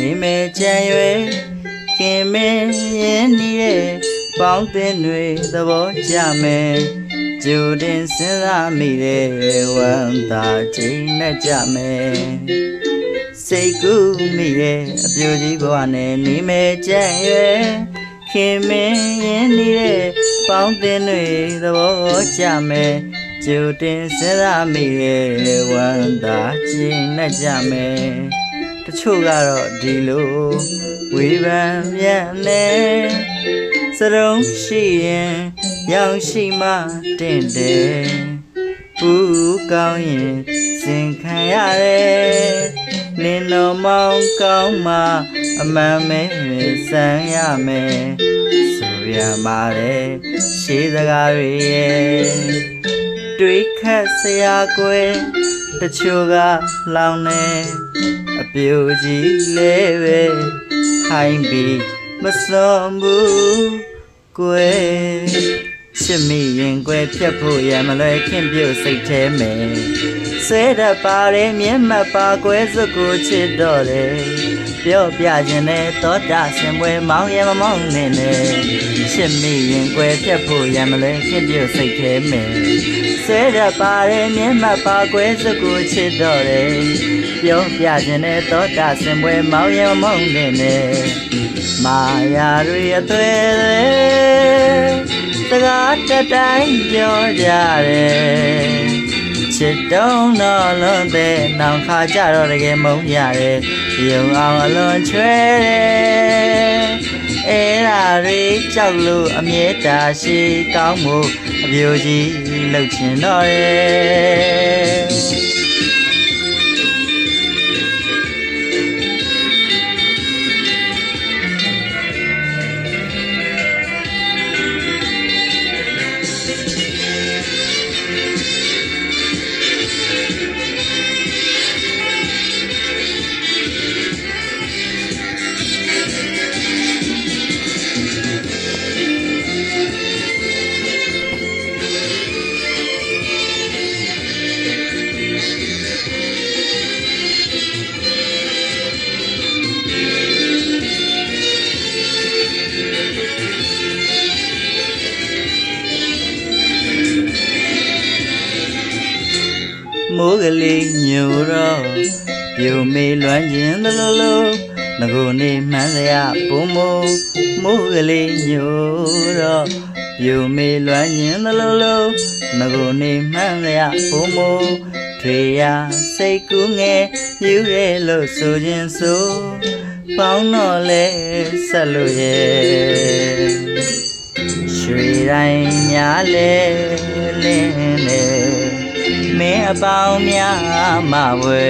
နေမဲကြံရွယ်ခင်မင်းရင်နေတဲ့ပေါင်းတင်တွေသဘောကျမယ်ကြိုတင်စဉ်းစားမိတဲ့ဝမ်းသာချိန်နဲ့ကြမယ်စိတ်ကူးမိရဲ့အပြိုကြီးဘဝနဲ့နေမဲကြံရွယ်ခင်မင်းရင်နေတဲ့ပေါင်းတင်တွေသဘောကျမယ်ကြိုတင်စဉ်းစားမိရဲ့ဝမ်းသာချိန်နဲ့ကြမယ်တချို့ကတော့ဒီလိုဝေဖန်ပြန်နေစရုံးရှိရင်ရောင်ရှိမှတင့်တယ်ပူကောင်းရင်စင်ခံရတယ်လင်းတော်မောင်းကောင်းမှအမှန်မဲဆန်းရမယ်ဆိုရပါတယ်ရှေးစကားတွေရဲ့တွေးခတ်စရာကွယ်တချို့ကလောင်နေအပြိုကြီးလေးပဲခိုင်းပြီးမစွန်ဘူးကွယ်ချစ်မိရင်ကွယ်ဖြတ်ဖို့ရမလွယ်ခင်ပြုတ်စိတ်ထဲမယ်ဆွဲတတ်ပါတယ်မျက်မှတ်ပါကွယ်စွကိုချစ်တော့တယ်ပြောပြခြင်းနဲ့သောတာဆင်ပွဲမောင်းရမမောင်းနဲ့ချစ်မိရင်ကွယ်ဖြတ်ဖို့ရမလွယ်ခင်ပြုတ်စိတ်ထဲမယ်ဆွဲတတ်ပါတယ်မျက်မှတ်ပါကွယ်စွကိုချစ်တော့တယ်ပြောပြခြင်းနဲ့သောတာဆင်ပွဲမောင်းရမမောင်းနဲ့မာယာတွေအသွဲစကားတတိုင်းပြောကြတယ်ချစ်တုံးတော့လွန်တဲ့နောင်ခါကြတော့တကယ်မုန်းရတယ်ပြုံအောင်အလွန်ချွဲတယ်အဲ့ဒါတွေကြောက်လို့အမြဲတာရှိကောင်းမှုအပြိုကြီးလှုပ်ချင်တော့တယ်မိုးကလေးညိုတော့ပြုံမေလွမ်းခြင်းသလိုလိုငကိုနေမှန်းစရာပုံမိုးကလေးညိုတော့ပြုံမေလွမ်းခြင်းသလိုလိုငကိုနေမှန်းစရာပုံထွေရစိတ်ကူးငယ်ယူရဲလို့ဆိုခြင်းဆိုပေါင်းတော့လဲဆက်လို့ရဲ့ရွှေတိုင်းများလဲလင်းနေမင်းအပေါင်းများမဝဲ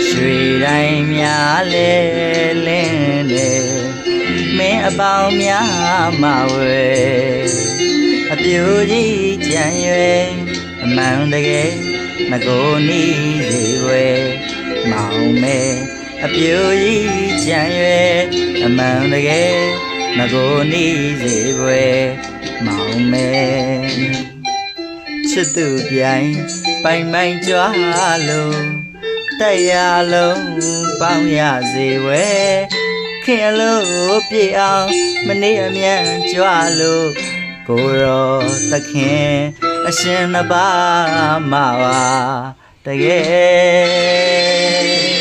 ရွှေတိုင်းများလဲလင်းနေမင်းအပေါင်းများမဝဲအပြိုကြီးကြံရွယ်အမှန်တကယ်ငကိုနီးစီဝဲမောင်မဲအပြိုကြီးကြံရွယ်အမှန်တကယ်ငကိုနီးစီဝဲမောင်မဲချစ်သူပြိုင်ပိုင်ပိုင်ကြွားလို့တရားလုံးပေါင်းရစေဝဲခင်လို့ပြေအောင်မနေအမြန်ကြွားလို့ကိုရောသခင်အရှင်နှစ်ပါးမှာပါတကယ်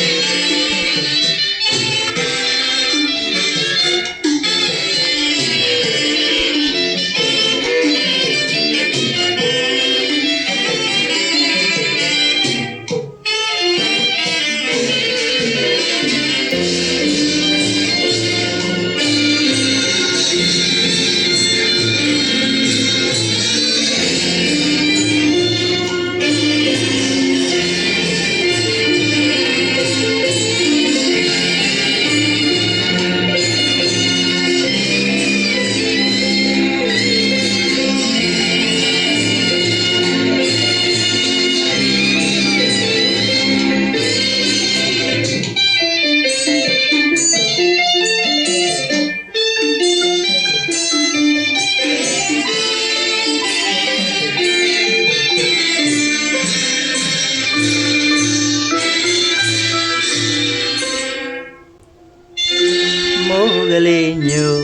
လေးညို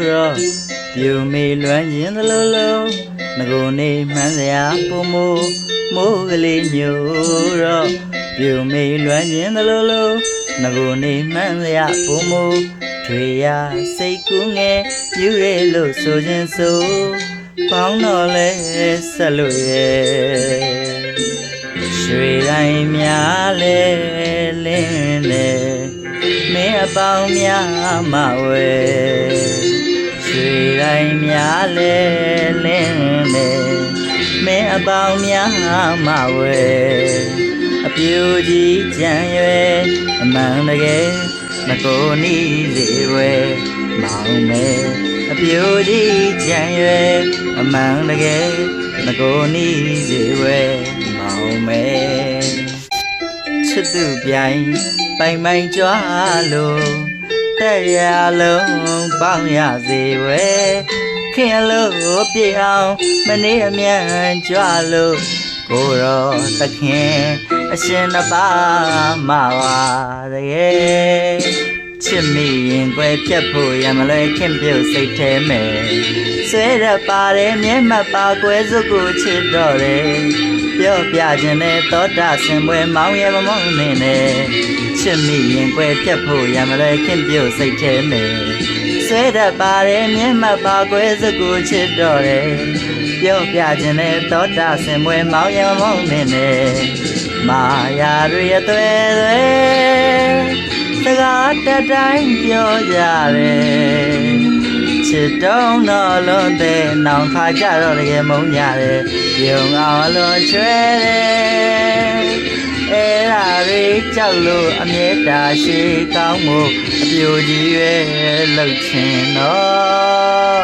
တော့ပြူမေလွမ်းရင်သလိုလိုငကိုနေမှန်းစရာပုံမိုးကလေးညိုတော့ပြူမေလွမ်းရင်သလိုလိုငကိုနေမှန်းစရာပုံမိုးထွေရစိတ်ကူးငယ်ယူရဲလို့ဆိုခြင်းဆိုပေါင်းတော့လဲဆက်လို့ရဲ့ရွှေတိုင်းများလဲလင်းလဲမင်းအပေါင်းများမဝဲရွှေတိုင်းများလဲလင်းလဲမင်းအပေါင်းများမဝဲအပြူကြီးကြံရွယ်အမှန်တကယ်မကိုနီးစေဝဲမောင်မဲအပြူကြီးကြံရွယ်အမှန်တကယ်မကိုနီးစေဝဲမောင်မဲချစ်သူပြိုင်ပိုင်ပိုင်ကြွားလို့တဲ့ရလုံးပေါင်းရစေဝဲခင်လို့ပြေအောင်မနေအမြန်ကြွားလို့ကိုရောသခင်အရှင်နှစ်ပါးမပါတကယ်ချစ်မိရင်ကွယ်ဖြတ်ဖို့ရမလွယ်ခင်ပြုတ်စိတ်ထဲမဲ့ဆွဲရပါတယ်မျက်မှတ်ပါကွယ်စုကိုချစ်တော့တယ်ပြောပြခြင်းနဲ့သောတာဆင်ပွဲမောင်းရမမောင်းနေနဲ့ချစ်မိရင်ကွယ်ဖြတ်ဖို့ရမလွယ်ခင်ပြုတ်စိတ်ထဲမဲ့ဆွဲရပါတယ်မျက်မှတ်ပါကွယ်စုကိုချစ်တော့တယ်ပြောပြခြင်းနဲ့သောတာဆင်ပွဲမောင်းရမမောင်းနေနဲ့မာယာတွေအသွဲသွဲစကားတတိုင်းပြောကြတယ်ချစ်တုံးတော့လွန်တဲ့နောင်ခါကြတော့တကယ်မုန်းကြတယ်ပြုံအောင်လွန်ချွဲတယ်အဲ့ဒါတွေကြောက်လို့အမြဲတာရှိကောင်းမှုအပြူကြီးရဲ့လှုပ်ချင်တော့